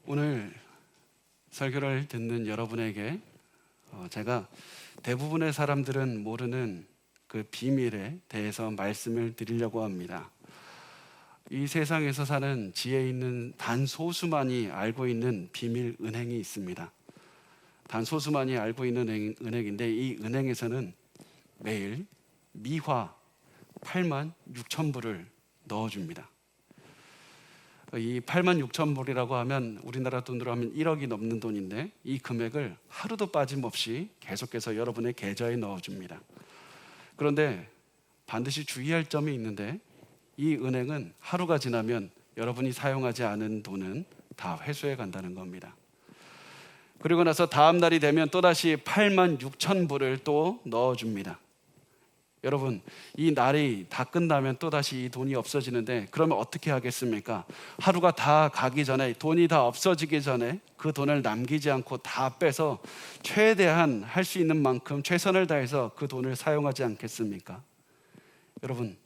오늘 설교를 듣는 여러분에게 제가 대부분의 사람들은 모르는 그 비밀에 대해서 말씀을 드리려고 합니다. 이 세상에서 사는 지혜 있는 단 소수만이 알고 있는 비밀 은행이 있습니다. 단 소수만이 알고 있는 은행인데, 이 은행에서는 매일 미화 86,000불을 넣어줍니다. 이 86,000불이라고 하면 우리나라 돈으로 하면 1억이 넘는 돈인데, 이 금액을 하루도 빠짐없이 계속해서 여러분의 계좌에 넣어줍니다. 그런데 반드시 주의할 점이 있는데, 이 은행은 하루가 지나면 여러분이 사용하지 않은 돈은 다 회수해 간다는 겁니다. 그리고 나서 다음 날이 되면 또다시 86,000불을 또 넣어줍니다. 여러분, 이 날이 다 끝나면 또다시 이 돈이 없어지는데, 그러면 어떻게 하겠습니까? 하루가 다 가기 전에, 돈이 다 없어지기 전에 그 돈을 남기지 않고 다 빼서 최대한 할 수 있는 만큼 최선을 다해서 그 돈을 사용하지 않겠습니까? 여러분,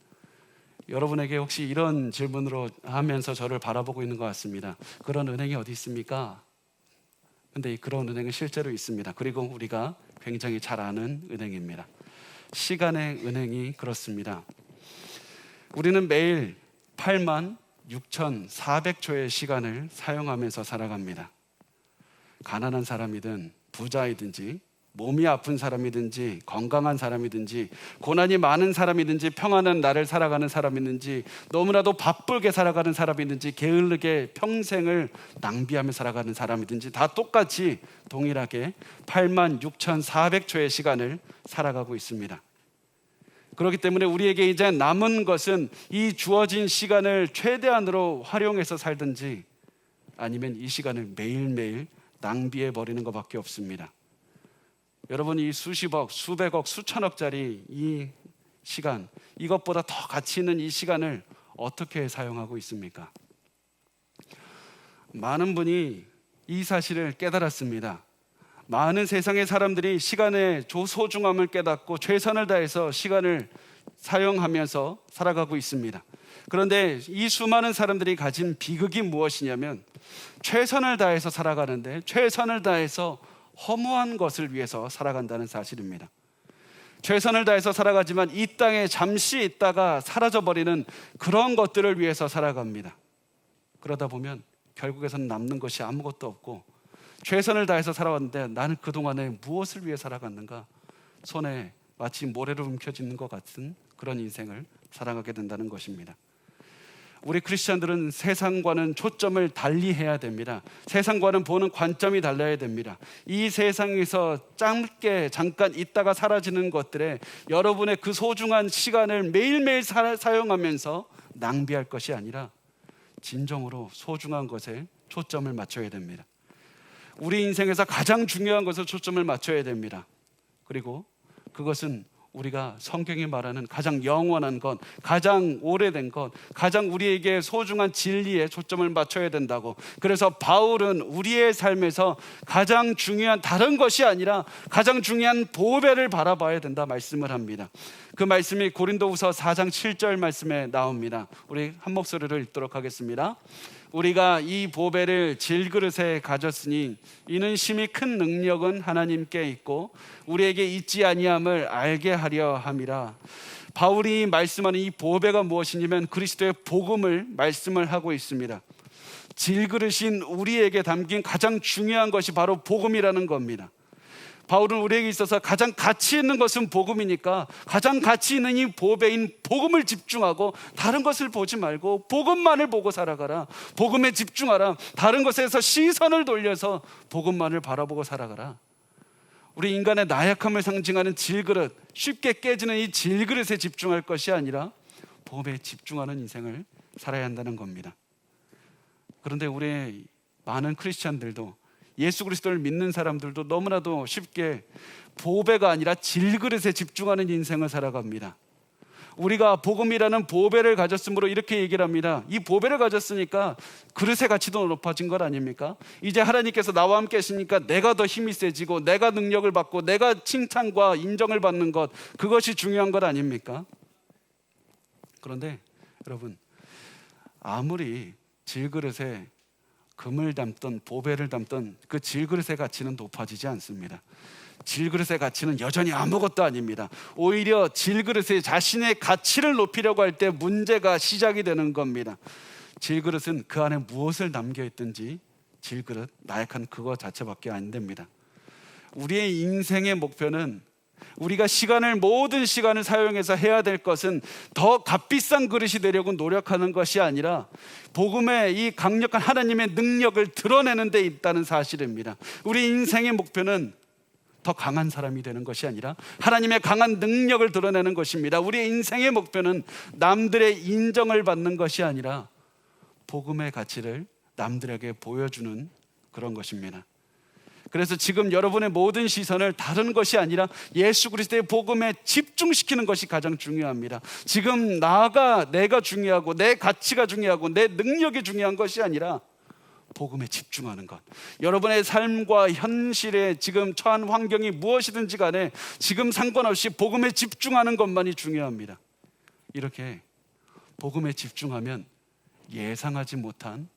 여러분에게 혹시 이런 질문으로 하면서 저를 바라보고 있는 것 같습니다. 그런 은행이 어디 있습니까? 근데 그런 은행은 실제로 있습니다. 그리고 우리가 굉장히 잘 아는 은행입니다. 시간의 은행이 그렇습니다. 우리는 매일 86,400초의 시간을 사용하면서 살아갑니다. 가난한 사람이든 부자이든지, 몸이 아픈 사람이든지 건강한 사람이든지, 고난이 많은 사람이든지, 평안한 날을 살아가는 사람이든지, 너무나도 바쁘게 살아가는 사람이든지, 게으르게 평생을 낭비하며 살아가는 사람이든지, 다 똑같이 동일하게 86,400초의 시간을 살아가고 있습니다. 그렇기 때문에 우리에게 이제 남은 것은 이 주어진 시간을 최대한으로 활용해서 살든지, 아니면 이 시간을 매일매일 낭비해 버리는 것밖에 없습니다. 여러분, 이 수십억, 수백억, 수천억짜리 이 시간, 이것보다 더 가치 있는 이 시간을 어떻게 사용하고 있습니까? 많은 분이 이 사실을 깨달았습니다. 많은 세상의 사람들이 시간의 소중함을 깨닫고 최선을 다해서 시간을 사용하면서 살아가고 있습니다. 그런데 이 수많은 사람들이 가진 비극이 무엇이냐면, 최선을 다해서 살아가는데 최선을 다해서 허무한 것을 위해서 살아간다는 사실입니다. 최선을 다해서 살아가지만 이 땅에 잠시 있다가 사라져버리는 그런 것들을 위해서 살아갑니다. 그러다 보면 결국에는 남는 것이 아무것도 없고, 최선을 다해서 살아왔는데 나는 그동안에 무엇을 위해 살아갔는가? 손에 마치 모래로 움켜쥐는 것 같은 그런 인생을 살아가게 된다는 것입니다. 우리 크리스찬들은 세상과는 초점을 달리해야 됩니다. 세상과는 보는 관점이 달라야 됩니다. 이 세상에서 짧게 잠깐 있다가 사라지는 것들에 여러분의 그 소중한 시간을 매일매일 사용하면서 낭비할 것이 아니라 진정으로 소중한 것에 초점을 맞춰야 됩니다. 우리 인생에서 가장 중요한 것에 초점을 맞춰야 됩니다. 그리고 그것은 우리가 성경이 말하는 가장 영원한 것, 가장 오래된 것, 가장 우리에게 소중한 진리에 초점을 맞춰야 된다고. 그래서 바울은 우리의 삶에서 가장 중요한 다른 것이 아니라 가장 중요한 보배를 바라봐야 된다 말씀을 합니다. 그 말씀이 고린도후서 4장 7절 말씀에 나옵니다. 우리 한 목소리로 읽도록 하겠습니다. 우리가 이 보배를 질그릇에 가졌으니 이는 심히 큰 능력은 하나님께 있고 우리에게 있지 아니함을 알게 하려 함이라. 바울이 말씀하는 이 보배가 무엇이냐면 그리스도의 복음을 말씀을 하고 있습니다. 질그릇인 우리에게 담긴 가장 중요한 것이 바로 복음이라는 겁니다. 바울은 우리에게 있어서 가장 가치 있는 것은 복음이니까 가장 가치 있는 이 보배인 복음을 집중하고 다른 것을 보지 말고 복음만을 보고 살아가라. 복음에 집중하라. 다른 것에서 시선을 돌려서 복음만을 바라보고 살아가라. 우리 인간의 나약함을 상징하는 질그릇, 쉽게 깨지는 이 질그릇에 집중할 것이 아니라 복음에 집중하는 인생을 살아야 한다는 겁니다. 그런데 우리 많은 크리스찬들도, 예수 그리스도를 믿는 사람들도 너무나도 쉽게 보배가 아니라 질그릇에 집중하는 인생을 살아갑니다. 우리가 복음이라는 보배를 가졌으므로 이렇게 얘기를 합니다. 이 보배를 가졌으니까 그릇의 가치도 높아진 것 아닙니까? 이제 하나님께서 나와 함께 하시니까 내가 더 힘이 세지고 내가 능력을 받고 내가 칭찬과 인정을 받는 것, 그것이 중요한 것 아닙니까? 그런데 여러분, 아무리 질그릇에 금을 담든 보배를 담든 그 질그릇의 가치는 높아지지 않습니다. 질그릇의 가치는 여전히 아무것도 아닙니다. 오히려 질그릇의 자신의 가치를 높이려고 할 때 문제가 시작이 되는 겁니다. 질그릇은 그 안에 무엇을 남겨 있든지 질그릇, 나약한 그거 자체밖에 안 됩니다. 우리의 인생의 목표는 우리가 모든 시간을 사용해서 해야 될 것은 더 값비싼 그릇이 되려고 노력하는 것이 아니라 복음의 이 강력한 하나님의 능력을 드러내는 데 있다는 사실입니다. 우리 인생의 목표는 더 강한 사람이 되는 것이 아니라 하나님의 강한 능력을 드러내는 것입니다. 우리의 인생의 목표는 남들의 인정을 받는 것이 아니라 복음의 가치를 남들에게 보여주는 그런 것입니다. 그래서 지금 여러분의 모든 시선을 다른 것이 아니라 예수 그리스도의 복음에 집중시키는 것이 가장 중요합니다. 지금 내가 중요하고 내 가치가 중요하고 내 능력이 중요한 것이 아니라 복음에 집중하는 것. 여러분의 삶과 현실에 지금 처한 환경이 무엇이든지 간에 지금 상관없이 복음에 집중하는 것만이 중요합니다. 이렇게 복음에 집중하면 예상하지 못한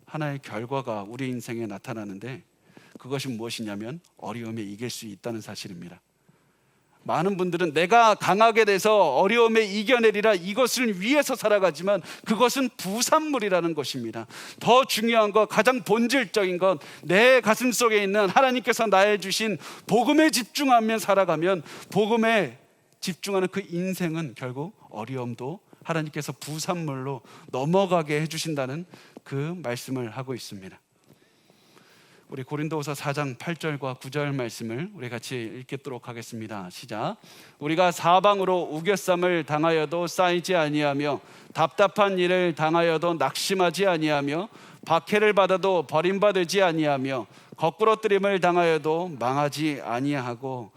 하나의 결과가 우리 인생에 나타나는데, 그것이 무엇이냐면 어려움에 이길 수 있다는 사실입니다. 많은 분들은 내가 강하게 돼서 어려움에 이겨내리라 이것을 위해서 살아가지만 그것은 부산물이라는 것입니다. 더 중요한 것, 가장 본질적인 것, 내 가슴 속에 있는 하나님께서 나에 주신 복음에 집중하며 살아가면 복음에 집중하는 그 인생은 결국 어려움도 하나님께서 부산물로 넘어가게 해주신다는 그 말씀을 하고 있습니다. 우리 고린도후서 4장 8절과 9절 말씀을 우리 같이 읽도록 하겠습니다. 시작. 우리가 사방으로 우겨쌈을 당하여도 쌓이지 아니하며 답답한 일을 당하여도 낙심하지 아니하며 박해를 받아도 버림받지 아니하며 거꾸러뜨림을 당하여도 망하지 아니하고.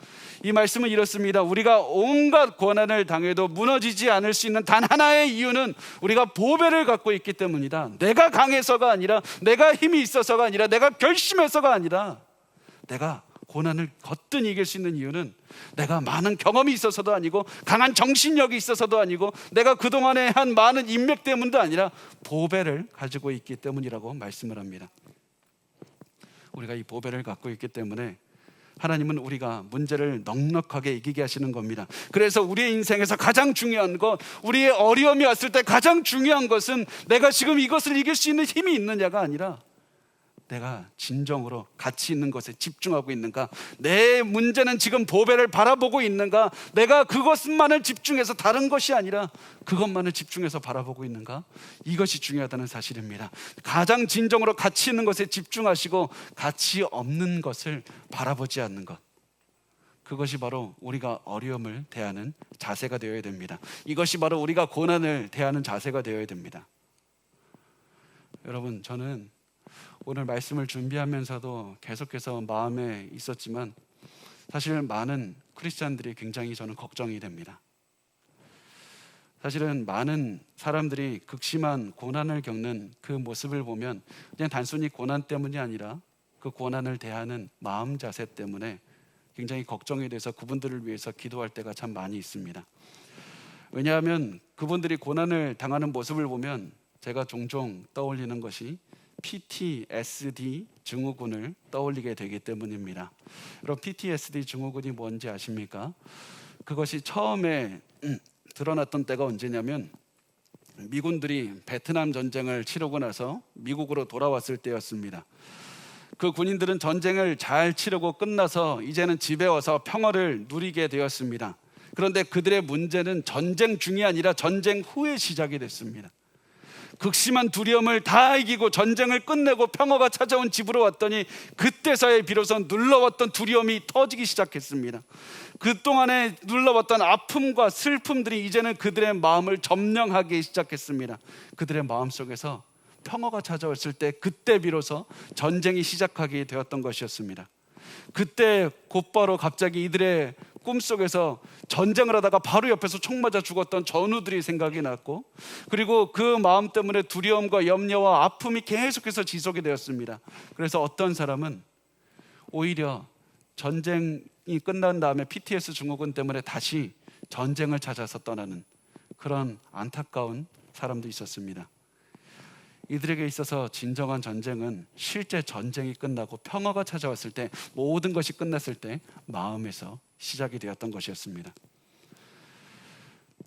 이 말씀은 이렇습니다. 우리가 온갖 고난을 당해도 무너지지 않을 수 있는 단 하나의 이유는 우리가 보배를 갖고 있기 때문이다. 내가 강해서가 아니라, 내가 힘이 있어서가 아니라, 내가 결심해서가 아니라, 내가 고난을 거뜬히 이길 수 있는 이유는 내가 많은 경험이 있어서도 아니고 강한 정신력이 있어서도 아니고 내가 그동안에 한 많은 인맥 때문도 아니라 보배를 가지고 있기 때문이라고 말씀을 합니다. 우리가 이 보배를 갖고 있기 때문에 하나님은 우리가 문제를 넉넉하게 이기게 하시는 겁니다. 그래서 우리의 인생에서 가장 중요한 것, 우리의 어려움이 왔을 때 가장 중요한 것은 내가 지금 이것을 이길 수 있는 힘이 있느냐가 아니라 내가 진정으로 가치 있는 것에 집중하고 있는가, 내 문제는 지금 보배를 바라보고 있는가, 내가 그것만을 집중해서 다른 것이 아니라 그것만을 집중해서 바라보고 있는가, 이것이 중요하다는 사실입니다. 가장 진정으로 가치 있는 것에 집중하시고 가치 없는 것을 바라보지 않는 것, 그것이 바로 우리가 어려움을 대하는 자세가 되어야 됩니다. 이것이 바로 우리가 고난을 대하는 자세가 되어야 됩니다. 여러분, 저는 오늘 말씀을 준비하면서도 계속해서 마음에 있었지만 사실 많은 크리스찬들이 굉장히 저는 걱정이 됩니다. 사실은 많은 사람들이 극심한 고난을 겪는 그 모습을 보면 그냥 단순히 고난 때문이 아니라 그 고난을 대하는 마음 자세 때문에 굉장히 걱정이 돼서 그분들을 위해서 기도할 때가 참 많이 있습니다. 왜냐하면 그분들이 고난을 당하는 모습을 보면 제가 종종 떠올리는 것이 PTSD 증후군을 떠올리게 되기 때문입니다. 여러분, PTSD 증후군이 뭔지 아십니까? 그것이 처음에 드러났던 때가 언제냐면 미군들이 베트남 전쟁을 치르고 나서 미국으로 돌아왔을 때였습니다. 그 군인들은 전쟁을 잘 치르고 끝나서 이제는 집에 와서 평화를 누리게 되었습니다. 그런데 그들의 문제는 전쟁 중이 아니라 전쟁 후에 시작이 됐습니다. 극심한 두려움을 다 이기고 전쟁을 끝내고 평화가 찾아온 집으로 왔더니 그때서야 비로소 눌러왔던 두려움이 터지기 시작했습니다. 그동안에 눌러왔던 아픔과 슬픔들이 이제는 그들의 마음을 점령하기 시작했습니다. 그들의 마음속에서 평화가 찾아왔을 때 그때 비로소 전쟁이 시작하게 되었던 것이었습니다. 그때 곧바로 갑자기 이들의 꿈속에서 전쟁을 하다가 바로 옆에서 총 맞아 죽었던 전우들이 생각이 났고, 그리고 그 마음 때문에 두려움과 염려와 아픔이 계속해서 지속이 되었습니다. 그래서 어떤 사람은 오히려 전쟁이 끝난 다음에 PTS 증후군 때문에 다시 전쟁을 찾아서 떠나는 그런 안타까운 사람도 있었습니다. 이들에게 있어서 진정한 전쟁은 실제 전쟁이 끝나고 평화가 찾아왔을 때, 모든 것이 끝났을 때 마음에서 시작이 되었던 것이었습니다.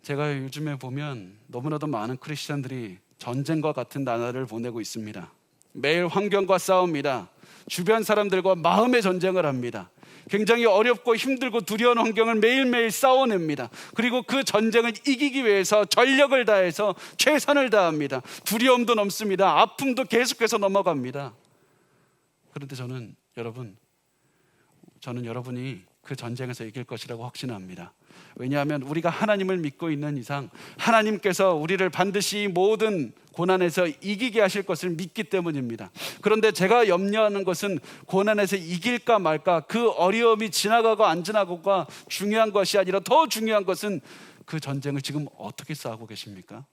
제가 요즘에 보면 너무나도 많은 크리스찬들이 전쟁과 같은 나날을 보내고 있습니다. 매일 환경과 싸웁니다. 주변 사람들과 마음의 전쟁을 합니다. 굉장히 어렵고 힘들고 두려운 환경을 매일매일 싸워냅니다. 그리고 그 전쟁을 이기기 위해서 전력을 다해서 최선을 다합니다. 두려움도 넘습니다. 아픔도 계속해서 넘어갑니다. 그런데 저는 여러분이 그 전쟁에서 이길 것이라고 확신합니다. 왜냐하면 우리가 하나님을 믿고 있는 이상 하나님께서 우리를 반드시 모든 고난에서 이기게 하실 것을 믿기 때문입니다. 그런데 제가 염려하는 것은 고난에서 이길까 말까, 그 어려움이 지나가고 안 지나가고가 중요한 것이 아니라 더 중요한 것은 그 전쟁을 지금 어떻게 싸우고 계십니까?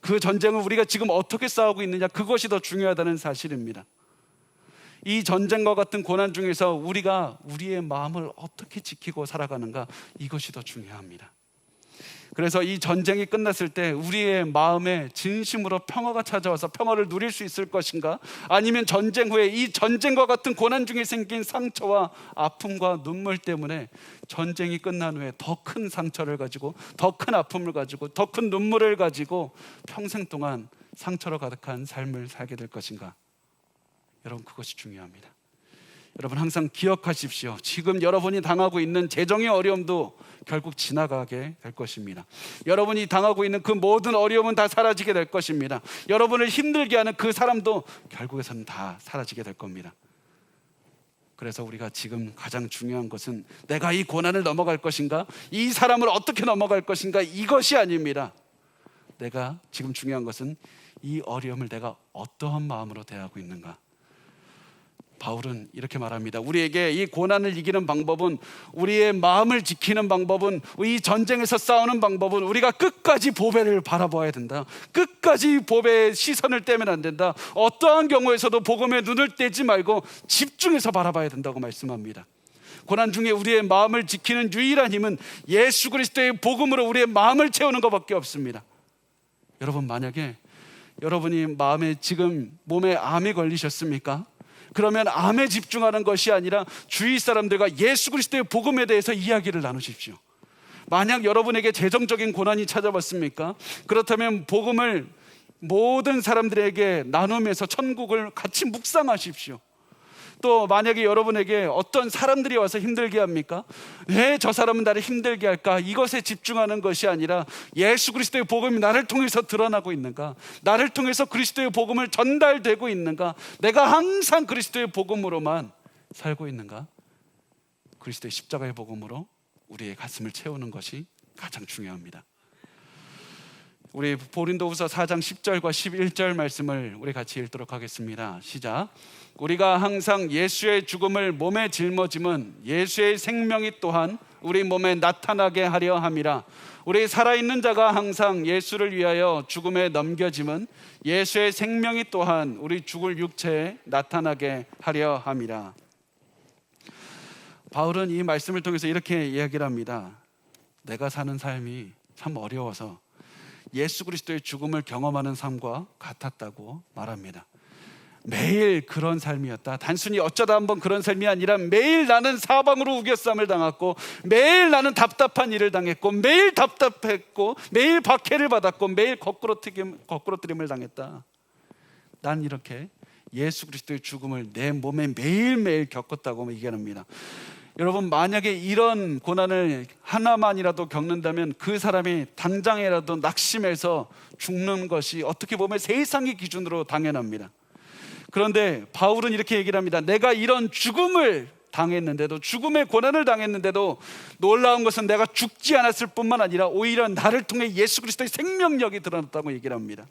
그 전쟁을 우리가 지금 어떻게 싸우고 있느냐, 그것이 더 중요하다는 사실입니다. 이 전쟁과 같은 고난 중에서 우리가 우리의 마음을 어떻게 지키고 살아가는가, 이것이 더 중요합니다. 그래서 이 전쟁이 끝났을 때 우리의 마음에 진심으로 평화가 찾아와서 평화를 누릴 수 있을 것인가, 아니면 전쟁 후에 이 전쟁과 같은 고난 중에 생긴 상처와 아픔과 눈물 때문에 전쟁이 끝난 후에 더 큰 상처를 가지고, 더 큰 아픔을 가지고, 더 큰 눈물을 가지고 평생 동안 상처로 가득한 삶을 살게 될 것인가. 여러분, 그것이 중요합니다. 여러분, 항상 기억하십시오. 지금 여러분이 당하고 있는 재정의 어려움도 결국 지나가게 될 것입니다. 여러분이 당하고 있는 그 모든 어려움은 다 사라지게 될 것입니다. 여러분을 힘들게 하는 그 사람도 결국에서는 다 사라지게 될 겁니다. 그래서 우리가 지금 가장 중요한 것은 내가 이 고난을 넘어갈 것인가, 이 사람을 어떻게 넘어갈 것인가, 이것이 아닙니다. 내가 지금 중요한 것은 이 어려움을 내가 어떠한 마음으로 대하고 있는가. 바울은 이렇게 말합니다. 우리에게 이 고난을 이기는 방법은, 우리의 마음을 지키는 방법은, 이 전쟁에서 싸우는 방법은 우리가 끝까지 보배를 바라봐야 된다. 끝까지 보배의 시선을 떼면 안 된다. 어떠한 경우에서도 복음에 눈을 떼지 말고 집중해서 바라봐야 된다고 말씀합니다. 고난 중에 우리의 마음을 지키는 유일한 힘은 예수 그리스도의 복음으로 우리의 마음을 채우는 것밖에 없습니다. 여러분, 만약에 여러분이 마음에 지금 몸에 암이 걸리셨습니까? 그러면 암에 집중하는 것이 아니라 주위 사람들과 예수 그리스도의 복음에 대해서 이야기를 나누십시오. 만약 여러분에게 재정적인 고난이 찾아왔습니까? 그렇다면 복음을 모든 사람들에게 나누면서 천국을 같이 묵상하십시오. 또 만약에 여러분에게 어떤 사람들이 와서 힘들게 합니까? 왜 저 사람은 나를 힘들게 할까? 이것에 집중하는 것이 아니라 예수 그리스도의 복음이 나를 통해서 드러나고 있는가? 나를 통해서 그리스도의 복음을 전달되고 있는가? 내가 항상 그리스도의 복음으로만 살고 있는가? 그리스도의 십자가의 복음으로 우리의 가슴을 채우는 것이 가장 중요합니다. 우리 고린도후서 4장 10절과 11절 말씀을 우리 같이 읽도록 하겠습니다. 시작. 우리가 항상 예수의 죽음을 몸에 짊어짐은 예수의 생명이 또한 우리 몸에 나타나게 하려 함이라. 우리 살아있는 자가 항상 예수를 위하여 죽음에 넘겨짐은 예수의 생명이 또한 우리 죽을 육체에 나타나게 하려 함이라. 바울은 이 말씀을 통해서 이렇게 이야기를 합니다. 내가 사는 삶이 참 어려워서 예수 그리스도의 죽음을 경험하는 삶과 같았다고 말합니다. 매일 그런 삶이었다. 단순히 어쩌다 한번 그런 삶이 아니라 매일 나는 사방으로 우겨쌈을 당했고, 매일 나는 답답한 일을 당했고, 매일 답답했고, 매일 박해를 받았고, 매일 거꾸로뜨림을 당했다. 난 이렇게 예수 그리스도의 죽음을 내 몸에 매일매일 겪었다고 얘기합니다. 여러분, 만약에 이런 고난을 하나만이라도 겪는다면 그 사람이 당장이라도 낙심해서 죽는 것이 어떻게 보면 세상의 기준으로 당연합니다. 그런데 바울은 이렇게 얘기를 합니다. 내가 이런 죽음을 당했는데도, 죽음의 고난을 당했는데도 놀라운 것은 내가 죽지 않았을 뿐만 아니라 오히려 나를 통해 예수 그리스도의 생명력이 드러났다고 얘기를 합니다.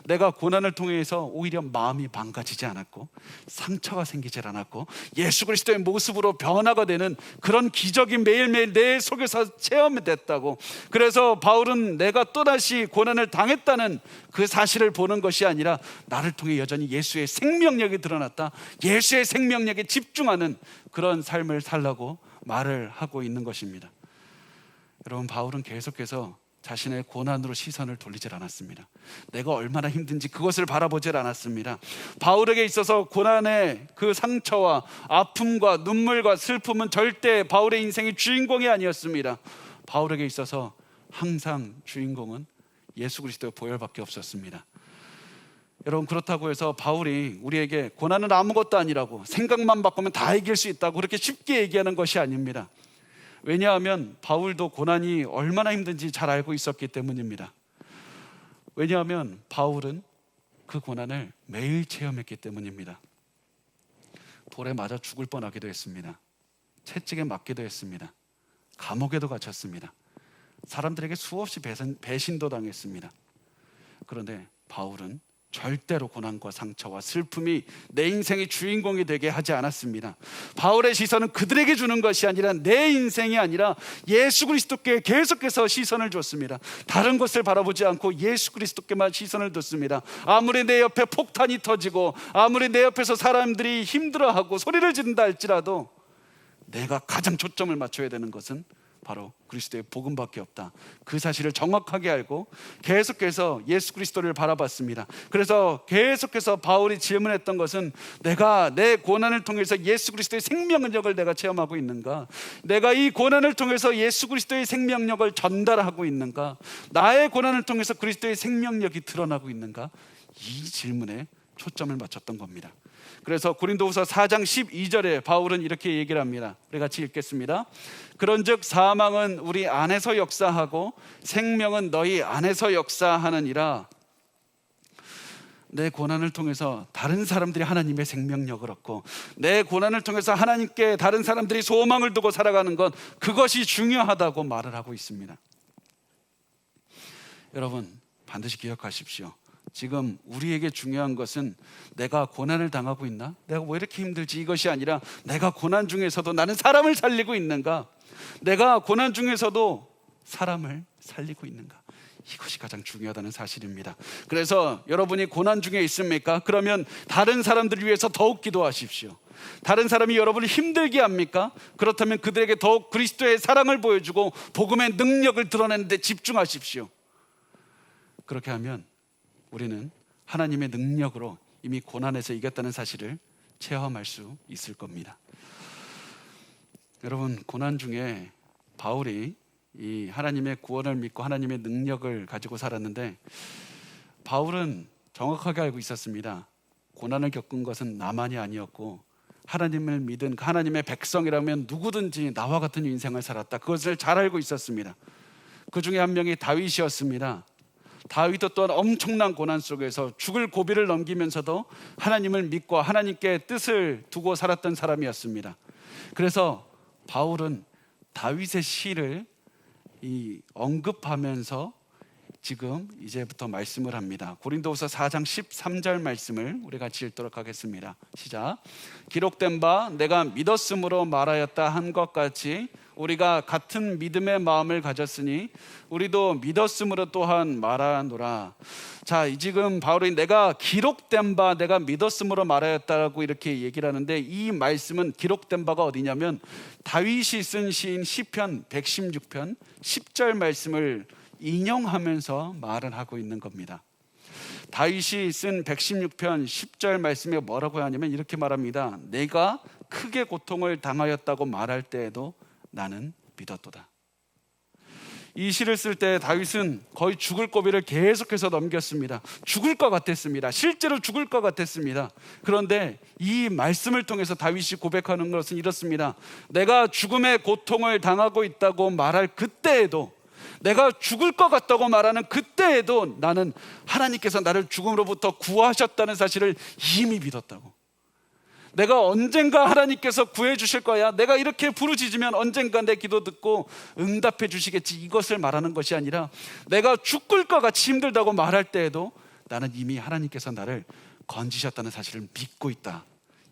내가 고난을 통해서 오히려 마음이 망가지지 않았고 상처가 생기지 않았고 예수 그리스도의 모습으로 변화가 되는 그런 기적이 매일매일 내 속에서 체험이 됐다고. 그래서 바울은 내가 또다시 고난을 당했다는 그 사실을 보는 것이 아니라 나를 통해 여전히 예수의 생명력이 드러났다, 예수의 생명력에 집중하는 그런 삶을 살라고 말을 하고 있는 것입니다. 여러분, 바울은 계속해서 자신의 고난으로 시선을 돌리질 않았습니다. 내가 얼마나 힘든지 그것을 바라보질 않았습니다. 바울에게 있어서 고난의 그 상처와 아픔과 눈물과 슬픔은 절대 바울의 인생의 주인공이 아니었습니다. 바울에게 있어서 항상 주인공은 예수 그리스도의 보혈밖에 없었습니다. 여러분, 그렇다고 해서 바울이 우리에게 고난은 아무것도 아니라고, 생각만 바꾸면 다 이길 수 있다고 그렇게 쉽게 얘기하는 것이 아닙니다. 왜냐하면 바울도 고난이 얼마나 힘든지 잘 알고 있었기 때문입니다. 왜냐하면 바울은 그 고난을 매일 체험했기 때문입니다. 돌에 맞아 죽을 뻔하기도 했습니다. 채찍에 맞기도 했습니다. 감옥에도 갇혔습니다. 사람들에게 수없이 배신도 당했습니다. 그런데 바울은 절대로 고난과 상처와 슬픔이 내 인생의 주인공이 되게 하지 않았습니다. 바울의 시선은 그들에게 주는 것이 아니라 내 인생이 아니라 예수 그리스도께 계속해서 시선을 줬습니다. 다른 것을 바라보지 않고 예수 그리스도께만 시선을 뒀습니다. 아무리 내 옆에 폭탄이 터지고 아무리 내 옆에서 사람들이 힘들어하고 소리를 지른다 할지라도 내가 가장 초점을 맞춰야 되는 것은 바로 그리스도의 복음밖에 없다. 그 사실을 정확하게 알고 계속해서 예수 그리스도를 바라봤습니다. 그래서 계속해서 바울이 질문했던 것은, 내가 내 고난을 통해서 예수 그리스도의 생명력을 내가 체험하고 있는가? 내가 이 고난을 통해서 예수 그리스도의 생명력을 전달하고 있는가? 나의 고난을 통해서 그리스도의 생명력이 드러나고 있는가? 이 질문에 초점을 맞췄던 겁니다. 그래서 고린도후서 4장 12절에 바울은 이렇게 얘기를 합니다. 우리 같이 읽겠습니다. 그런즉 사망은 우리 안에서 역사하고 생명은 너희 안에서 역사하느니라. 내 고난을 통해서 다른 사람들이 하나님의 생명력을 얻고, 내 고난을 통해서 하나님께 다른 사람들이 소망을 두고 살아가는 것, 그것이 중요하다고 말을 하고 있습니다. 여러분, 반드시 기억하십시오. 지금 우리에게 중요한 것은 내가 고난을 당하고 있나? 내가 왜 이렇게 힘들지? 이것이 아니라 내가 고난 중에서도 나는 사람을 살리고 있는가? 내가 고난 중에서도 사람을 살리고 있는가? 이것이 가장 중요하다는 사실입니다. 그래서 여러분이 고난 중에 있습니까? 그러면 다른 사람들을 위해서 더욱 기도하십시오. 다른 사람이 여러분을 힘들게 합니까? 그렇다면 그들에게 더욱 그리스도의 사랑을 보여주고 복음의 능력을 드러내는 데 집중하십시오. 그렇게 하면 우리는 하나님의 능력으로 이미 고난에서 이겼다는 사실을 체험할 수 있을 겁니다. 여러분, 고난 중에 바울이 이 하나님의 구원을 믿고 하나님의 능력을 가지고 살았는데, 바울은 정확하게 알고 있었습니다. 고난을 겪은 것은 나만이 아니었고 하나님을 믿은 하나님의 백성이라면 누구든지 나와 같은 인생을 살았다. 그것을 잘 알고 있었습니다. 그 중에 한 명이 다윗이었습니다. 다윗도 또한 엄청난 고난 속에서 죽을 고비를 넘기면서도 하나님을 믿고 하나님께 뜻을 두고 살았던 사람이었습니다. 그래서 바울은 다윗의 시를 언급하면서 지금 이제부터 말씀을 합니다. 고린도후서 4장 13절 말씀을 우리 같이 읽도록 하겠습니다. 시작. 기록된 바 내가 믿었으므로 말하였다 한 것 같이 우리가 같은 믿음의 마음을 가졌으니 우리도 믿었으므로 또한 말하노라. 자, 지금 바울이 내가 기록된 바 내가 믿었으므로 말하였다라고 이렇게 얘기를 하는데, 이 말씀은 기록된 바가 어디냐면 다윗이 쓴 시인 시편 116편 10절 말씀을 인용하면서 말을 하고 있는 겁니다. 다윗이 쓴 116편 10절 말씀에 뭐라고 하냐면 이렇게 말합니다. 내가 크게 고통을 당하였다고 말할 때에도 나는 믿었도다. 이 시를 쓸 때 다윗은 거의 죽을 고비를 계속해서 넘겼습니다. 죽을 것 같았습니다. 실제로 죽을 것 같았습니다. 그런데 이 말씀을 통해서 다윗이 고백하는 것은 이렇습니다. 내가 죽음의 고통을 당하고 있다고 말할 그때에도, 내가 죽을 것 같다고 말하는 그때에도 나는 하나님께서 나를 죽음으로부터 구하셨다는 사실을 이미 믿었다고. 내가 언젠가 하나님께서 구해 주실 거야, 내가 이렇게 부르짖으면 언젠가 내 기도 듣고 응답해 주시겠지, 이것을 말하는 것이 아니라 내가 죽을 것 같이 힘들다고 말할 때에도 나는 이미 하나님께서 나를 건지셨다는 사실을 믿고 있다.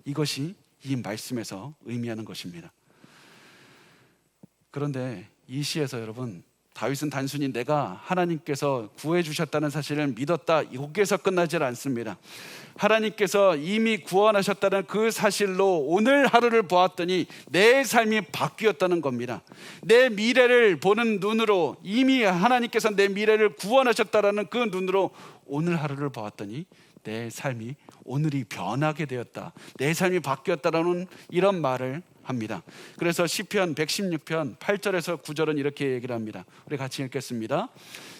이것이 이 말씀에서 의미하는 것입니다. 그런데 이 시에서 여러분, 다윗은 단순히 내가 하나님께서 구해 주셨다는 사실을 믿었다, 여기에서 끝나질 않습니다. 하나님께서 이미 구원하셨다는 그 사실로 오늘 하루를 보았더니 내 삶이 바뀌었다는 겁니다. 내 미래를 보는 눈으로, 이미 하나님께서 내 미래를 구원하셨다는 그 눈으로 오늘 하루를 보았더니 내 삶이, 오늘이 변하게 되었다, 내 삶이 바뀌었다라는 이런 말을 합니다. 그래서 시편 116편 8절에서 9절은 이렇게 얘기를 합니다. 우리 같이 읽겠습니다.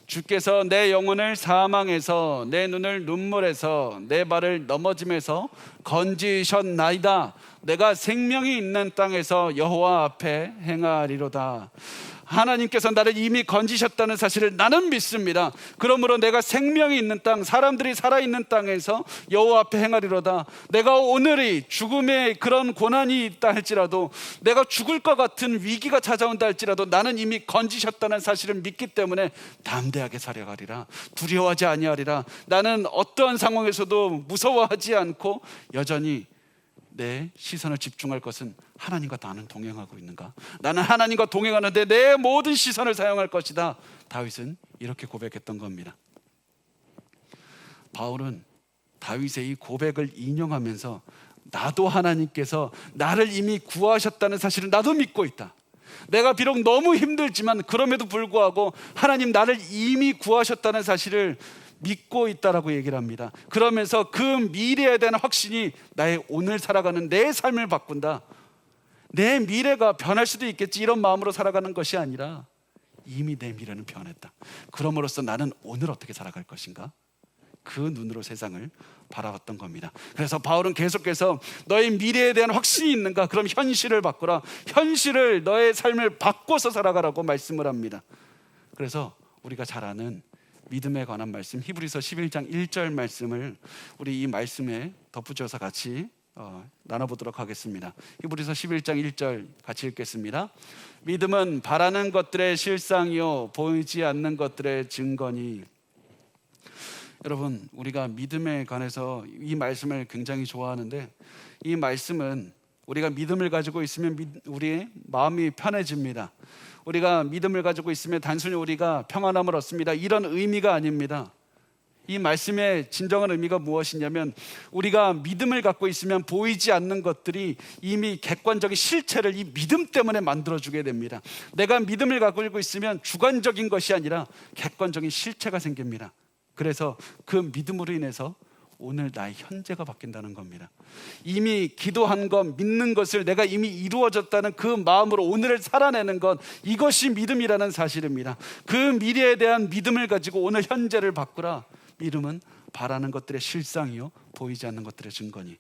주께서 내 영혼을 사망에서, 내 눈을 눈물에서, 내 발을 넘어짐에서 건지셨나이다. 내가 생명이 있는 땅에서 여호와 앞에 행하리로다. 하나님께서 나를 이미 건지셨다는 사실을 나는 믿습니다. 그러므로 내가 생명이 있는 땅, 사람들이 살아있는 땅에서 여호와 앞에 행하리로다. 내가 오늘이 죽음의 그런 고난이 있다 할지라도, 내가 죽을 것 같은 위기가 찾아온다 할지라도 나는 이미 건지셨다는 사실을 믿기 때문에 담대하게 살아가리라. 두려워하지 아니하리라. 나는 어떠한 상황에서도 무서워하지 않고 여전히 내 시선을 집중할 것은 하나님과 나는 동행하고 있는가? 나는 하나님과 동행하는데 내 모든 시선을 사용할 것이다. 다윗은 이렇게 고백했던 겁니다. 바울은 다윗의 이 고백을 인용하면서 나도 하나님께서 나를 이미 구하셨다는 사실을 나도 믿고 있다. 내가 비록 너무 힘들지만 그럼에도 불구하고 하나님 나를 이미 구하셨다는 사실을 믿고 있다라고 얘기를 합니다. 그러면서 그 미래에 대한 확신이 나의 오늘 살아가는 내 삶을 바꾼다. 내 미래가 변할 수도 있겠지, 이런 마음으로 살아가는 것이 아니라 이미 내 미래는 변했다. 그럼으로써 나는 오늘 어떻게 살아갈 것인가? 그 눈으로 세상을 바라봤던 겁니다. 그래서 바울은 계속해서 너의 미래에 대한 확신이 있는가? 그럼 현실을 바꾸라. 현실을, 너의 삶을 바꿔서 살아가라고 말씀을 합니다. 그래서 우리가 잘 아는 믿음에 관한 말씀, 히브리서 11장 1절 말씀을 우리 이 말씀에 덧붙여서 같이 나눠보도록 하겠습니다. 히브리서 11장 1절 같이 읽겠습니다. 믿음은 바라는 것들의 실상이요 보이지 않는 것들의 증거니. 여러분, 우리가 믿음에 관해서 이 말씀을 굉장히 좋아하는데, 이 말씀은 우리가 믿음을 가지고 있으면 우리의 마음이 편해집니다. 우리가 믿음을 가지고 있으면 단순히 우리가 평안함을 얻습니다, 이런 의미가 아닙니다. 이 말씀의 진정한 의미가 무엇이냐면, 우리가 믿음을 갖고 있으면 보이지 않는 것들이 이미 객관적인 실체를 이 믿음 때문에 만들어주게 됩니다. 내가 믿음을 갖고 있으면 주관적인 것이 아니라 객관적인 실체가 생깁니다. 그래서 그 믿음으로 인해서 오늘 나의 현재가 바뀐다는 겁니다. 이미 기도한 것, 믿는 것을 내가 이미 이루어졌다는 그 마음으로 오늘을 살아내는 것, 이것이 믿음이라는 사실입니다. 그 미래에 대한 믿음을 가지고 오늘 현재를 바꾸라. 믿음은 바라는 것들의 실상이요 보이지 않는 것들의 증거니.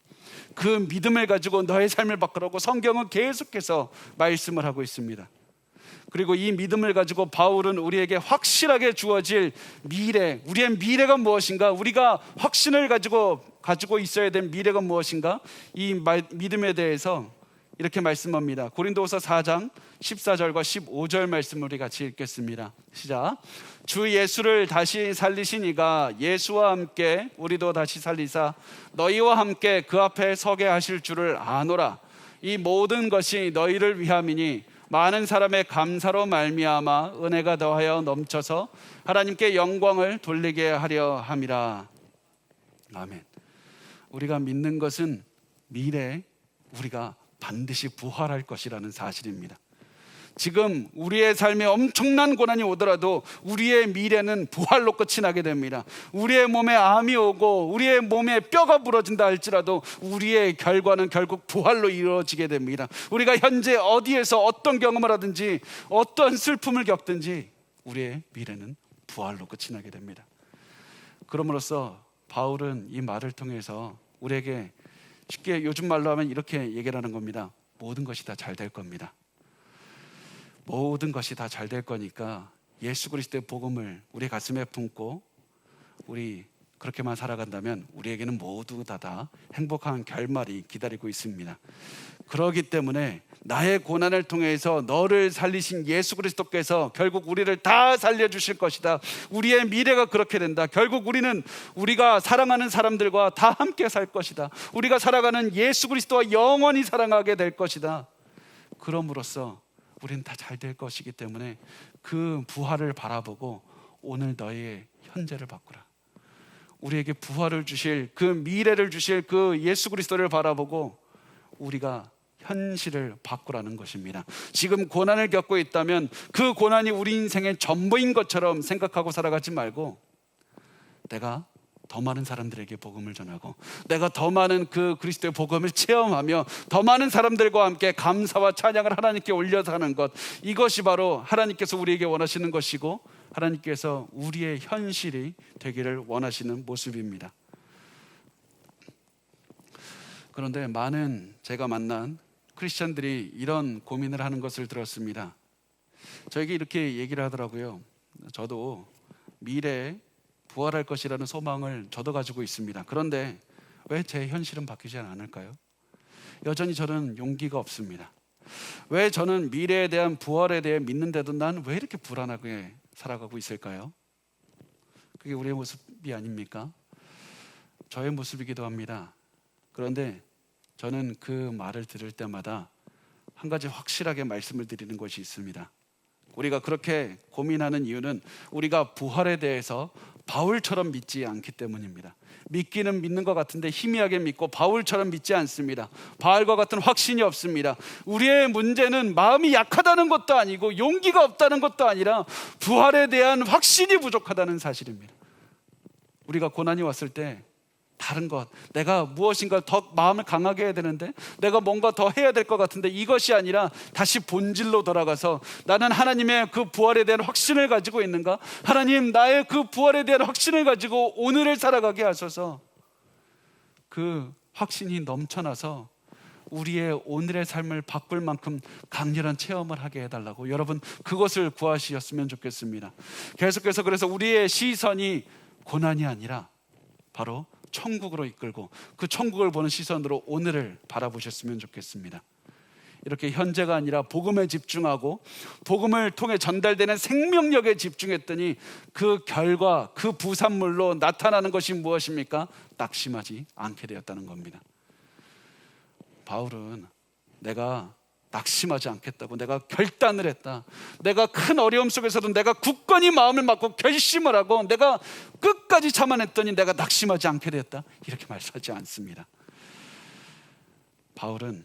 그 믿음을 가지고 너의 삶을 바꾸라고 성경은 계속해서 말씀을 하고 있습니다. 그리고 이 믿음을 가지고 바울은 우리에게 확실하게 주어질 미래, 우리의 미래가 무엇인가, 우리가 확신을 가지고 있어야 될 미래가 무엇인가, 이 믿음에 대해서 이렇게 말씀합니다. 고린도후서 4장 14절과 15절 말씀을 우리 같이 읽겠습니다. 시작. 주 예수를 다시 살리신 이가 예수와 함께 우리도 다시 살리사 너희와 함께 그 앞에 서게 하실 줄을 아노라. 이 모든 것이 너희를 위함이니 많은 사람의 감사로 말미암아 은혜가 더하여 넘쳐서 하나님께 영광을 돌리게 하려 함이라. 아멘. 우리가 믿는 것은 미래에 우리가 반드시 부활할 것이라는 사실입니다. 지금 우리의 삶에 엄청난 고난이 오더라도 우리의 미래는 부활로 끝이 나게 됩니다. 우리의 몸에 암이 오고 우리의 몸에 뼈가 부러진다 할지라도 우리의 결과는 결국 부활로 이루어지게 됩니다. 우리가 현재 어디에서 어떤 경험을 하든지 어떤 슬픔을 겪든지 우리의 미래는 부활로 끝이 나게 됩니다. 그럼으로써 바울은 이 말을 통해서 우리에게 쉽게 요즘 말로 하면 이렇게 얘기를 하는 겁니다. 모든 것이 다 잘 될 겁니다. 모든 것이 다 잘 될 거니까 예수 그리스도의 복음을 우리 가슴에 품고 우리 그렇게만 살아간다면 우리에게는 모두 다 행복한 결말이 기다리고 있습니다. 그렇기 때문에 나의 고난을 통해서 너를 살리신 예수 그리스도께서 결국 우리를 다 살려주실 것이다. 우리의 미래가 그렇게 된다. 결국 우리는 우리가 사랑하는 사람들과 다 함께 살 것이다. 우리가 살아가는 예수 그리스도와 영원히 사랑하게 될 것이다. 그럼으로써 우리는 다 잘 될 것이기 때문에 그 부활을 바라보고 오늘 너의 현재를 바꾸라. 우리에게 부활을 주실, 그 미래를 주실 그 예수 그리스도를 바라보고 우리가 현실을 바꾸라는 것입니다. 지금 고난을 겪고 있다면 그 고난이 우리 인생의 전부인 것처럼 생각하고 살아가지 말고, 내가 더 많은 사람들에게 복음을 전하고 내가 더 많은 그 그리스도의 복음을 체험하며 더 많은 사람들과 함께 감사와 찬양을 하나님께 올려서 하는 것, 이것이 바로 하나님께서 우리에게 원하시는 것이고 하나님께서 우리의 현실이 되기를 원하시는 모습입니다. 그런데 많은 제가 만난 크리스천들이 이런 고민을 하는 것을 들었습니다. 저에게 이렇게 얘기를 하더라고요. 저도 미래에 부활할 것이라는 소망을 저도 가지고 있습니다. 그런데 왜 제 현실은 바뀌지 않을까요? 여전히 저는 용기가 없습니다. 왜 저는 미래에 대한 부활에 대해 믿는데도 난 왜 이렇게 불안하게 살아가고 있을까요? 그게 우리의 모습이 아닙니까? 저의 모습이기도 합니다. 그런데 저는 그 말을 들을 때마다 한 가지 확실하게 말씀을 드리는 것이 있습니다. 우리가 그렇게 고민하는 이유는 우리가 부활에 대해서 바울처럼 믿지 않기 때문입니다. 믿기는 믿는 것 같은데 희미하게 믿고 바울처럼 믿지 않습니다. 바울과 같은 확신이 없습니다. 우리의 문제는 마음이 약하다는 것도 아니고 용기가 없다는 것도 아니라 부활에 대한 확신이 부족하다는 사실입니다. 우리가 고난이 왔을 때 다른 것, 내가 무엇인가 더 마음을 강하게 해야 되는데, 내가 뭔가 더 해야 될 것 같은데, 이것이 아니라 다시 본질로 돌아가서 나는 하나님의 그 부활에 대한 확신을 가지고 있는가? 하나님, 나의 그 부활에 대한 확신을 가지고 오늘을 살아가게 하소서. 그 확신이 넘쳐나서 우리의 오늘의 삶을 바꿀 만큼 강렬한 체험을 하게 해달라고, 여러분 그것을 구하시었으면 좋겠습니다. 계속해서 그래서 우리의 시선이 고난이 아니라 바로 천국으로 이끌고 그 천국을 보는 시선으로 오늘을 바라보셨으면 좋겠습니다. 이렇게 현재가 아니라 복음에 집중하고 복음을 통해 전달되는 생명력에 집중했더니 그 결과, 그 부산물로 나타나는 것이 무엇입니까? 낙심하지 않게 되었다는 겁니다. 바울은 내가 낙심하지 않겠다고, 내가 결단을 했다, 내가 큰 어려움 속에서도 내가 굳건히 마음을 먹고 결심을 하고 내가 끝까지 참아냈더니 내가 낙심하지 않게 되었다, 이렇게 말하지 않습니다. 바울은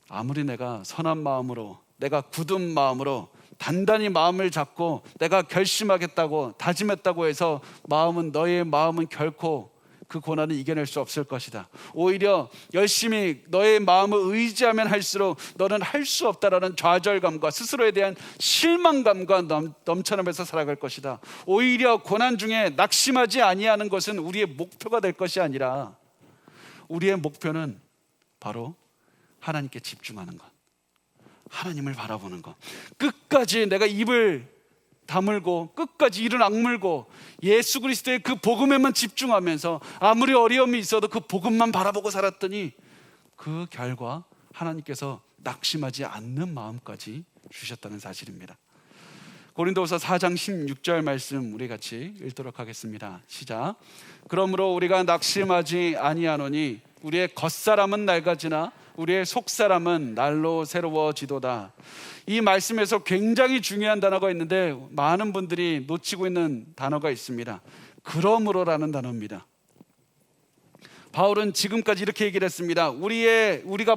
아무리 내가 선한 마음으로, 내가 굳은 마음으로 단단히 마음을 잡고 내가 결심하겠다고 다짐했다고 해서 너의 마음은 결코 그 고난을 이겨낼 수 없을 것이다, 오히려 열심히 너의 마음을 의지하면 할수록 너는 할 수 없다라는 좌절감과 스스로에 대한 실망감과 넘쳐나면서 살아갈 것이다. 오히려 고난 중에 낙심하지 아니하는 것은 우리의 목표가 될 것이 아니라 우리의 목표는 바로 하나님께 집중하는 것, 하나님을 바라보는 것, 끝까지 내가 입을 다물고 끝까지 이를 악물고 예수 그리스도의 그 복음에만 집중하면서 아무리 어려움이 있어도 그 복음만 바라보고 살았더니 그 결과 하나님께서 낙심하지 않는 마음까지 주셨다는 사실입니다. 고린도후서 4장 16절 말씀 우리 같이 읽도록 하겠습니다. 시작. 그러므로 우리가 낙심하지 아니하노니 우리의 겉사람은 낡아지나 우리의 속사람은 날로 새로워지도다. 이 말씀에서 굉장히 중요한 단어가 있는데 많은 분들이 놓치고 있는 단어가 있습니다. 그러므로라는 단어입니다. 바울은 지금까지 이렇게 얘기를 했습니다. 우리가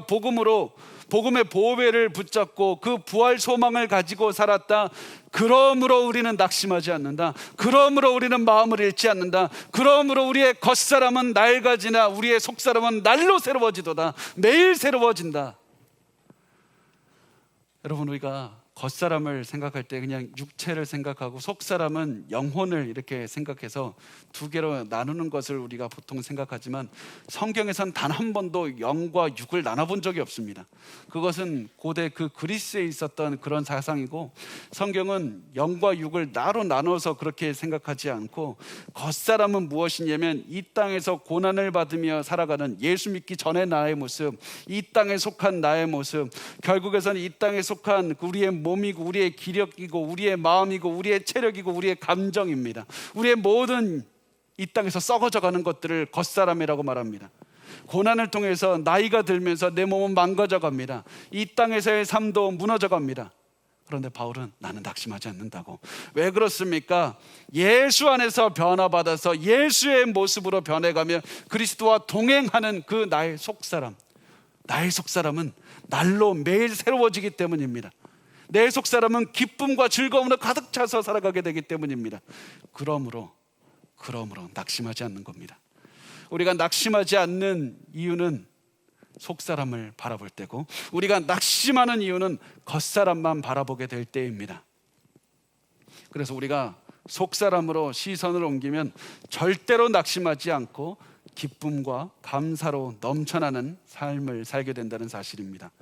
복음의 보배를 붙잡고 그 부활 소망을 가지고 살았다. 그러므로 우리는 낙심하지 않는다. 그러므로 우리는 마음을 잃지 않는다. 그러므로 우리의 겉사람은 낡아지나 우리의 속사람은 날로 새로워지도다. 매일 새로워진다. 여러분, 우리가 겉사람을 생각할 때 그냥 육체를 생각하고 속사람은 영혼을 이렇게 생각해서 두 개로 나누는 것을 우리가 보통 생각하지만 성경에선 단 한 번도 영과 육을 나눠본 적이 없습니다. 그것은 고대 그 그리스에 있었던 그런 사상이고, 성경은 영과 육을 나로 나눠서 그렇게 생각하지 않고 겉사람은 무엇이냐면 이 땅에서 고난을 받으며 살아가는 예수 믿기 전의 나의 모습, 이 땅에 속한 나의 모습, 결국에서는 이 땅에 속한 우리의 몸이고 우리의 기력이고 우리의 마음이고 우리의 체력이고 우리의 감정입니다. 우리의 모든 이 땅에서 썩어져가는 것들을 겉사람이라고 말합니다. 고난을 통해서 나이가 들면서 내 몸은 망가져갑니다. 이 땅에서의 삶도 무너져갑니다. 그런데 바울은 나는 낙심하지 않는다고. 왜 그렇습니까? 예수 안에서 변화받아서 예수의 모습으로 변해가며 그리스도와 동행하는 그 나의 속사람, 나의 속사람은 날로 매일 새로워지기 때문입니다. 내 속사람은 기쁨과 즐거움으로 가득 차서 살아가게 되기 때문입니다. 그러므로 낙심하지 않는 겁니다. 우리가 낙심하지 않는 이유는 속사람을 바라볼 때고, 우리가 낙심하는 이유는 겉사람만 바라보게 될 때입니다. 그래서 우리가 속사람으로 시선을 옮기면 절대로 낙심하지 않고 기쁨과 감사로 넘쳐나는 삶을 살게 된다는 사실입니다.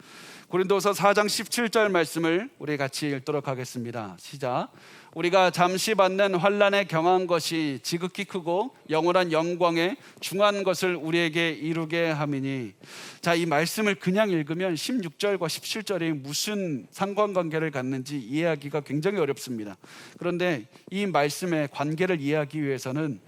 고린도서 4장 17절 말씀을 우리 같이 읽도록 하겠습니다. 시작. 우리가 잠시 받는 환난에 경한 것이 지극히 크고 영원한 영광에 중한 것을 우리에게 이루게 함이니. 자, 이 말씀을 그냥 읽으면 16절과 17절이 무슨 상관관계를 갖는지 이해하기가 굉장히 어렵습니다. 그런데 이 말씀의 관계를 이해하기 위해서는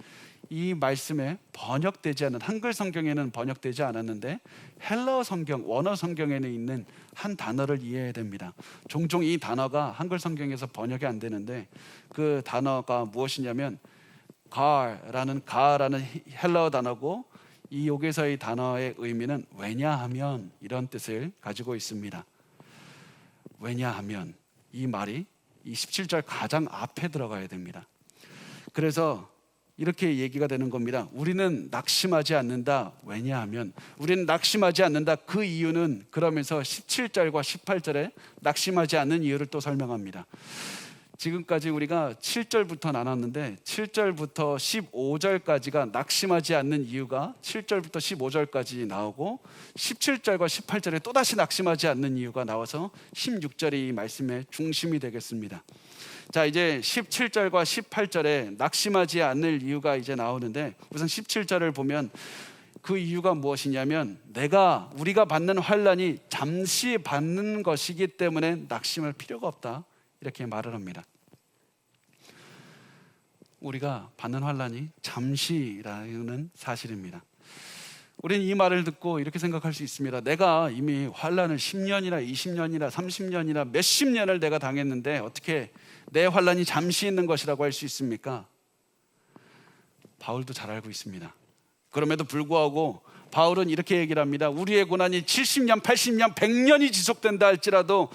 이 말씀에 번역되지 않은, 한글 성경에는 번역되지 않았는데 헬라어 성경, 원어 성경에는 있는 한 단어를 이해해야 됩니다. 종종 이 단어가 한글 성경에서 번역이 안 되는데 그 단어가 무엇이냐면 가라는 헬라어 단어고, 이 여기서의 단어의 의미는 왜냐하면, 이런 뜻을 가지고 있습니다. 왜냐하면, 이 말이 이 17절 가장 앞에 들어가야 됩니다. 그래서 이렇게 얘기가 되는 겁니다. 우리는 낙심하지 않는다. 왜냐하면, 우리는 낙심하지 않는다. 그 이유는, 그러면서 17절과 18절에 낙심하지 않는 이유를 또 설명합니다. 지금까지 우리가 7절부터 나눴는데 7절부터 15절까지가 낙심하지 않는 이유가 7절부터 15절까지 나오고, 17절과 18절에 또다시 낙심하지 않는 이유가 나와서 16절이 이 말씀의 중심이 되겠습니다. 자, 이제 17절과 18절에 낙심하지 않을 이유가 이제 나오는데, 우선 17절을 보면 그 이유가 무엇이냐면, 우리가 받는 환난이 잠시 받는 것이기 때문에 낙심할 필요가 없다, 이렇게 말을 합니다. 우리가 받는 환난이 잠시라는 사실입니다. 우리는 이 말을 듣고 이렇게 생각할 수 있습니다. 내가 이미 환난을 10년이나 20년이나 30년이나 몇십 년을 내가 당했는데 어떻게 내 환난이 잠시 있는 것이라고 할 수 있습니까? 바울도 잘 알고 있습니다. 그럼에도 불구하고 바울은 이렇게 얘기를 합니다. 우리의 고난이 70년, 80년, 100년이 지속된다 할지라도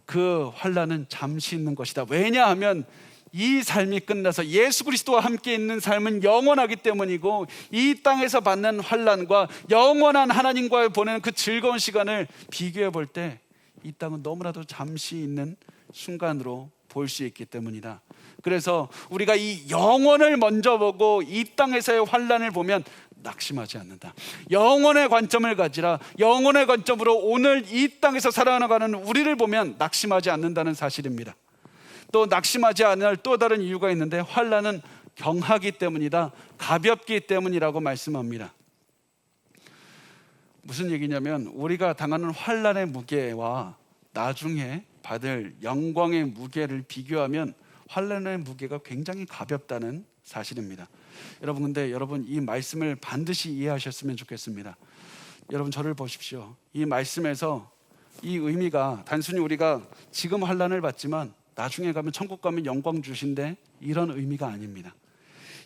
그 환난은 잠시 있는 것이다. 왜냐하면 이 삶이 끝나서 예수 그리스도와 함께 있는 삶은 영원하기 때문이고, 이 땅에서 받는 환난과 영원한 하나님과의 보내는 그 즐거운 시간을 비교해 볼 때 이 땅은 너무나도 잠시 있는 순간으로 볼 수 있기 때문이다. 그래서 우리가 이 영원을 먼저 보고 이 땅에서의 환난을 보면 낙심하지 않는다. 영원의 관점을 가지라. 영원의 관점으로 오늘 이 땅에서 살아나가는 우리를 보면 낙심하지 않는다는 사실입니다. 또 낙심하지 않을 또 다른 이유가 있는데, 환난은 경하기 때문이다, 가볍기 때문이라고 말씀합니다. 무슨 얘기냐면, 우리가 당하는 환난의 무게와 나중에 받을 영광의 무게를 비교하면 환난의 무게가 굉장히 가볍다는 사실입니다. 근데 여러분, 이 말씀을 반드시 이해하셨으면 좋겠습니다. 여러분, 저를 보십시오. 이 말씀에서 이 의미가 단순히 우리가 지금 환난을 받지만 나중에 가면 천국 가면 영광 주신데, 이런 의미가 아닙니다.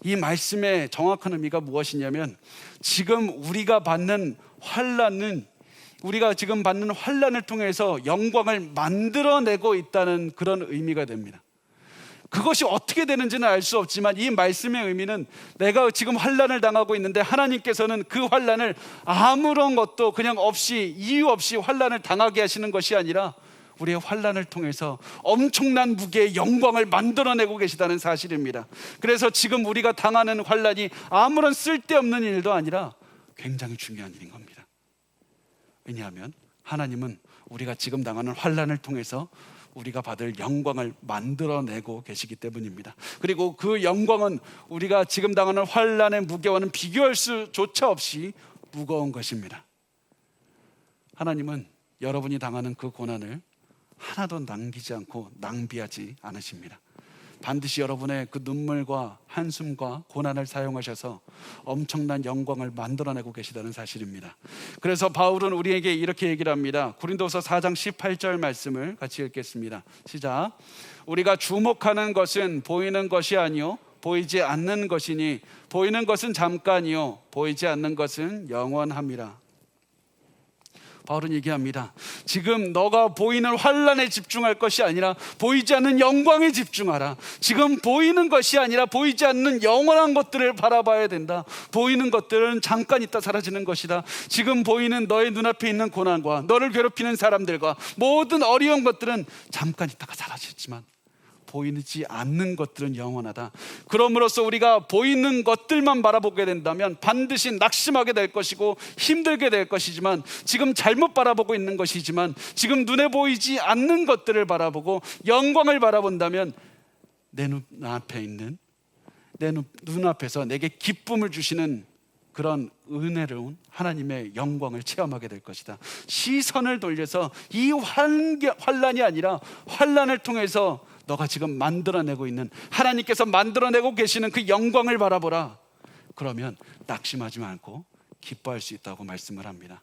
이 말씀의 정확한 의미가 무엇이냐면, 지금 우리가 받는 환난은, 우리가 지금 받는 환난을 통해서 영광을 만들어내고 있다는 그런 의미가 됩니다. 그것이 어떻게 되는지는 알 수 없지만 이 말씀의 의미는, 내가 지금 환난을 당하고 있는데 하나님께서는 그 환난을 아무런 것도 그냥 없이, 이유 없이 환난을 당하게 하시는 것이 아니라 우리의 환난을 통해서 엄청난 무게의 영광을 만들어내고 계시다는 사실입니다. 그래서 지금 우리가 당하는 환난이 아무런 쓸데없는 일도 아니라 굉장히 중요한 일인 겁니다. 왜냐하면 하나님은 우리가 지금 당하는 환난을 통해서 우리가 받을 영광을 만들어내고 계시기 때문입니다. 그리고 그 영광은 우리가 지금 당하는 환난의 무게와는 비교할 수조차 없이 무거운 것입니다. 하나님은 여러분이 당하는 그 고난을 하나도 남기지 않고 낭비하지 않으십니다. 반드시 여러분의 그 눈물과 한숨과 고난을 사용하셔서 엄청난 영광을 만들어내고 계시다는 사실입니다. 그래서 바울은 우리에게 이렇게 얘기를 합니다. 고린도서 4장 18절 말씀을 같이 읽겠습니다. 시작. 우리가 주목하는 것은 보이는 것이 아니요 보이지 않는 것이니 보이는 것은 잠깐이요 보이지 않는 것은 영원함이라. 바울은 얘기합니다. 지금 너가 보이는 환난에 집중할 것이 아니라 보이지 않는 영광에 집중하라. 지금 보이는 것이 아니라 보이지 않는 영원한 것들을 바라봐야 된다. 보이는 것들은 잠깐 있다 사라지는 것이다. 지금 보이는 너의 눈앞에 있는 고난과 너를 괴롭히는 사람들과 모든 어려운 것들은 잠깐 있다가 사라지지만 보이지 않는 것들은 영원하다. 그럼으로써 우리가 보이는 것들만 바라보게 된다면 반드시 낙심하게 될 것이고 힘들게 될 것이지만, 지금 잘못 바라보고 있는 것이지만 지금 눈에 보이지 않는 것들을 바라보고 영광을 바라본다면 내 눈앞에 있는, 내 눈앞에서 내게 기쁨을 주시는 그런 은혜로운 하나님의 영광을 체험하게 될 것이다. 시선을 돌려서 이 환난이 아니라 환난을 통해서 너가 지금 만들어내고 있는, 하나님께서 만들어내고 계시는 그 영광을 바라보라. 그러면 낙심하지 않고 기뻐할 수 있다고 말씀을 합니다.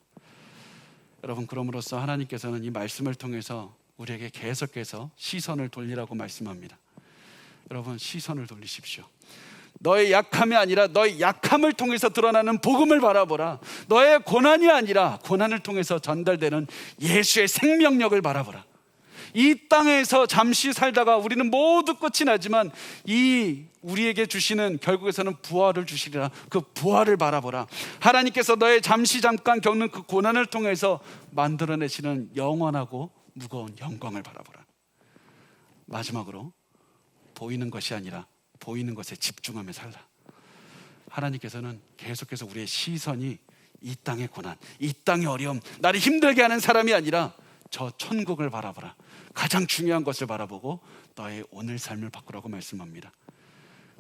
여러분, 그럼으로써 하나님께서는 이 말씀을 통해서 우리에게 계속해서 시선을 돌리라고 말씀합니다. 여러분, 시선을 돌리십시오. 너의 약함이 아니라 너의 약함을 통해서 드러나는 복음을 바라보라. 너의 고난이 아니라 고난을 통해서 전달되는 예수의 생명력을 바라보라. 이 땅에서 잠시 살다가 우리는 모두 끝이 나지만 이 우리에게 주시는, 결국에서는 부활을 주시리라. 그 부활을 바라보라. 하나님께서 너의 잠깐 겪는 그 고난을 통해서 만들어내시는 영원하고 무거운 영광을 바라보라. 마지막으로 보이는 것이 아니라 보이는 것에 집중하며 살라. 하나님께서는 계속해서 우리의 시선이 이 땅의 고난, 이 땅의 어려움, 나를 힘들게 하는 사람이 아니라 저 천국을 바라보라. 가장 중요한 것을 바라보고 너의 오늘 삶을 바꾸라고 말씀합니다.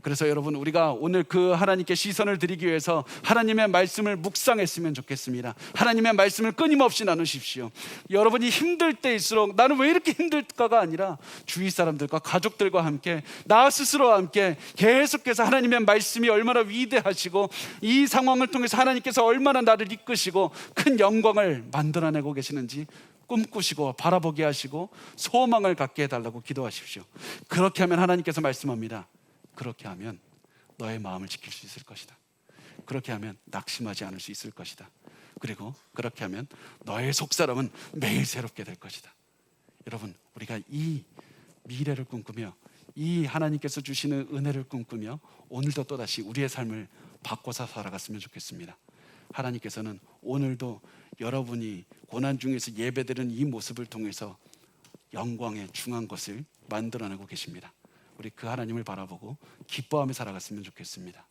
그래서 여러분, 우리가 오늘 그 하나님께 시선을 드리기 위해서 하나님의 말씀을 묵상했으면 좋겠습니다. 하나님의 말씀을 끊임없이 나누십시오. 여러분이 힘들 때일수록 나는 왜 이렇게 힘들까가 아니라 주위 사람들과 가족들과 함께, 나 스스로와 함께 계속해서 하나님의 말씀이 얼마나 위대하시고 이 상황을 통해서 하나님께서 얼마나 나를 이끄시고 큰 영광을 만들어내고 계시는지 꿈꾸시고 바라보게 하시고 소망을 갖게 해달라고 기도하십시오. 그렇게 하면 하나님께서 말씀합니다. 그렇게 하면 너의 마음을 지킬 수 있을 것이다. 그렇게 하면 낙심하지 않을 수 있을 것이다. 그리고 그렇게 하면 너의 속사람은 매일 새롭게 될 것이다. 여러분, 우리가 이 미래를 꿈꾸며 이 하나님께서 주시는 은혜를 꿈꾸며 오늘도 또다시 우리의 삶을 바꿔서 살아갔으면 좋겠습니다. 하나님께서는 오늘도 여러분이 고난 중에서 예배드리는 이 모습을 통해서 영광의 중한 것을 만들어내고 계십니다. 우리 그 하나님을 바라보고 기뻐하며 살아갔으면 좋겠습니다.